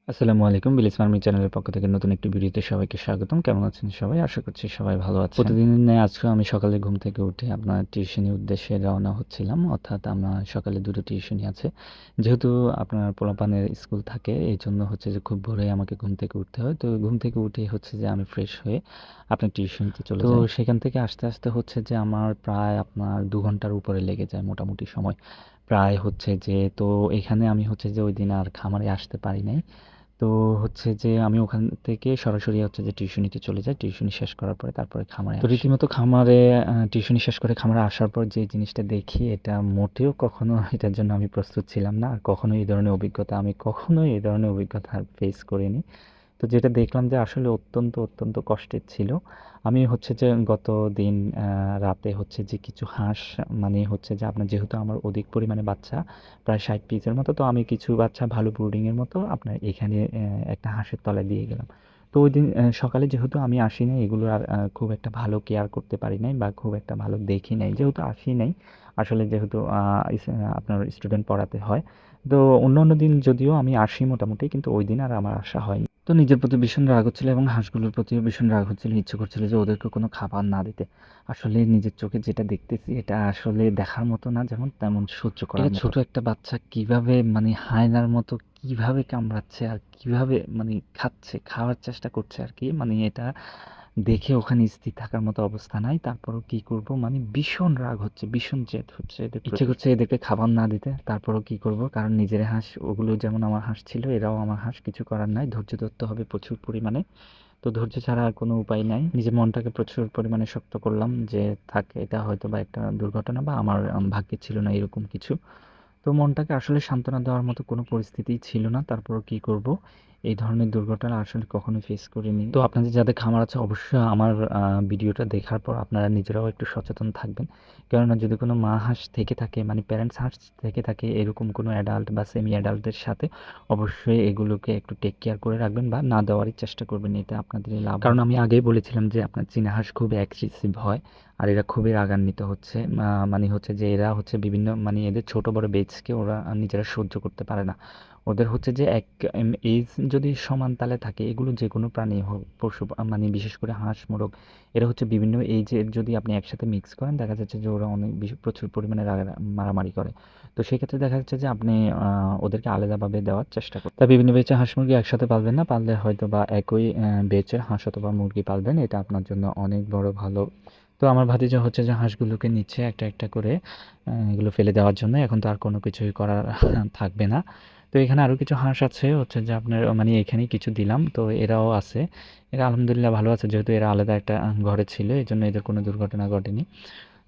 আসসালামু আলাইকুম। বিলিস ফার্মিং চ্যানেলের পক্ষ থেকে নতুন একটি ভিডিওতে সবাইকে স্বাগতম। কেমন আছেন সবাই? আশা করছি সবাই ভালো আছেন। প্রতিদিনের ন্যায় আজকেও আমি সকালে ঘুম থেকে উঠে আপনার টিউশনির উদ্দেশ্যে রওনা হচ্ছিলাম। অর্থাৎ আমার সকালে ২ টো টিউশনি আছে। যেহেতু আপনার পোলাপানের স্কুল থাকে, এইজন্য হচ্ছে যে খুব ভোরে আমাকে ঘুম থেকে উঠতে হয়। তো ঘুম থেকে উঠেই হচ্ছে যে আমি ফ্রেশ হয়ে আপনার টিউশনিতে চলে যাই। তো সেখান থেকে আসতে, আসতে হচ্ছে যে আমার প্রায় আপনার ২ ঘন্টার উপরে লেগে যায় মোটামুটি সময়। প্রায় হচ্ছে যে তো এখানে আমি হচ্ছে যে ঐদিন আর খামারে আসতে পারি নাই। তো হচ্ছে যে আমি ওখান থেকে সরাসরি হচ্ছে যে টিউশনিতে চলে যাই। টিউশনি শেষ করার পরে তারপরে খামারে আসি। তো রীতিমতো খামারে টিউশনি শেষ করে খামারে আসার পর যে জিনিসটা দেখি এটা মোটেও কখনো এটার জন্য আমি প্রস্তুত ছিলাম না। আর কখনোই এই ধরনের অভিজ্ঞতা ফেস করিনি। তো যেটা দেখলাম যে আসলে অত্যন্ত কষ্টের ছিল। আমি হচ্ছে যে গতদিন রাতে হচ্ছে যে কিছু হাঁস মানে হচ্ছে যে আপনার যেহেতু আমার অধিক পরিমাণে বাচ্চা প্রায় ৬০ পিসের মতো, তো আমি কিছু বাচ্চা ভালো ব্রুডিংয়ের মতো আপনার এখানে একটা হাঁসের তলায় দিয়ে গেলাম। তো ওইদিন সকালে যেহেতু আমি আসি নাই এগুলোর আর খুব একটা ভালো কেয়ার করতে পারি নাই বা খুব একটা ভালো দেখি নাই। যেহেতু আসি নাই আসলে যেহেতু আপনার স্টুডেন্ট পড়াতে হয়। তো অন্য দিন যদিও আমি আসি মোটামুটি, কিন্তু ওইদিন আর আমার আসা হয়নি। তো নিজের প্রতি ভীষণ রাগ হচ্ছিল এবং হাঁসগুলোর প্রতিও ভীষণ রাগ হচ্ছিল। ইচ্ছে করছিল যে ওদেরকে কোনো খাবার না দিতে। আসলে নিজের চোখে যেটা দেখতেছি এটা আসলে দেখার মতো না যেমন তেমন সহ্য করার মতো। ছোট একটা বাচ্চা কিভাবে মানে হায়নার মতো কিভাবে কামড়াচ্ছে আর কিভাবে মানে খাচ্ছে, খাওয়ার চেষ্টা করছে আরকি। মানে এটা দেখে ওখানে স্থির থাকার মতো অবস্থা নাই। তারপরেও কি করব, মানে ভীষণ রাগ হচ্ছে, ভীষণ জেদ হচ্ছে এদের প্রতি। ইচ্ছে করছে এদেরকে খাবার না দিতে। তারপরেও কি করব? কারণ নিজের হাঁস, ওগুলো যেমন আমার হাঁস ছিল, এরাও আমার হাঁস। কিছু করার নাই। ধৈর্য ধরতে হবে প্রচুর পরিমাণে। তো ধৈর্য ছাড়া আর কোনো উপায় নাই। নিজের মনটাকে প্রচুর পরিমাণে শক্ত করলাম যে থাক, এটা হয়তোবা একটা দুর্ঘটনা বা আমার ভাগ্যে ছিল না এরকম কিছু। তো মনটাকে আসলে সান্ত্বনা দেওয়ার মতো কোনো পরিস্থিতিই ছিল না। তারপরেও কি করব? এই ধরনের দুর্ঘটনা আসলে কখনোই ফেস করিনি। তো আপনাদের যাদের খামার আছে অবশ্যই আমার ভিডিওটা দেখার পর আপনারা নিজেরাও একটু সচেতন থাকবেন। কেননা যদি কোনো মা হাঁস থেকে থাকে, মানে প্যারেন্টস হাঁস থেকে থাকে এরকম কোনো অ্যাডাল্ট বা সেমি অ্যাডাল্টের সাথে, অবশ্যই এগুলোকে একটু টেক কেয়ার করে রাখবেন বা না দেওয়ারই চেষ্টা করবেন। এটা আপনাদেরই লাভ। কারণ আমি আগেই বলেছিলাম যে আপনার চীনা হাঁস খুবই অ্যাগ্রেসিভ হয়। আর এরা খুবই রাগান্বিত হচ্ছে। মানে হচ্ছে যে এরা হচ্ছে বিভিন্ন মানে এদের ছোট বড় বেজকে ওরা নিজেরা সহ্য করতে পারে না। ওদের হচ্ছে যে এজ যদি সমান তালে থাকে, এগুলো যে কোনো প্রাণী হোক, পশু মানে বিশেষ করে হাঁস মোরগ, এরা হচ্ছে বিভিন্ন এইজের যদি আপনি একসাথে মিক্স করেন দেখা যাচ্ছে যে ওরা অনেক বেশি প্রচুর পরিমাণে মারামারি করে। তো সেক্ষেত্রে দেখা যাচ্ছে যে আপনি ওদেরকে আলাদাভাবে দেওয়ার চেষ্টা করতে, তা বিভিন্ন বেচে হাঁস মুরগি একসাথে পালবেন না, পাললে হয়তো বা একই বেচের হাঁস অথবা মুরগি পালবেন, এটা আপনার জন্য অনেক বড় ভালো। তো আমার ভাতিজা হচ্ছে যে হাঁসগুলোকে নিচ্ছে একটা করে এগুলো ফেলে দেওয়ার জন্য। এখন তো আর কোনো কিছুই করার থাকবে না। তো এখানে আরও কিছু হাঁস আছে হচ্ছে যে আপনার মানে এখানেই কিছু দিলাম, তো এরাও আছে। এরা আলহামদুলিল্লাহ ভালো আছে, যেহেতু এরা আলাদা একটা ঘরে ছিল এই জন্য এদের কোনো দুর্ঘটনা ঘটেনি।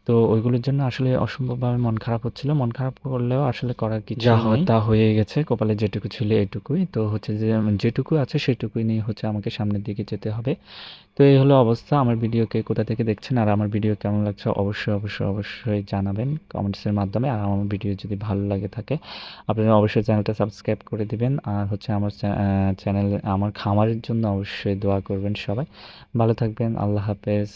তো ওইগুলোর জন্য আসলে অসম্ভবভাবে মন খারাপ হচ্ছিল। মন খারাপ করলেও আসলে করার কিছু যা হওয়ার নেই। তা হয়েই গেছে। কপালে যেটুকু ছিল এটুকুই। তো হচ্ছে যে যেটুকু আছে সেটুকুই নিয়ে হচ্ছে আমাকে সামনের দিকে যেতে হবে। তো এই হলো অবস্থা। আমার ভিডিও কে কোথা থেকে দেখছেন আর আমার ভিডিও কেমন লাগছে অবশ্যই জানাবেন কমেন্টসের মাধ্যমে। আর আমার ভিডিও যদি ভালো লাগে থাকে আপনারা অবশ্যই চ্যানেলটা সাবস্ক্রাইব করে দিবেন। আর হচ্ছে আমার চ্যানেল, আমার খামারের জন্য অবশ্যই দোয়া করবেন সবাই। ভালো থাকবেন। আল্লাহ হাফেজ।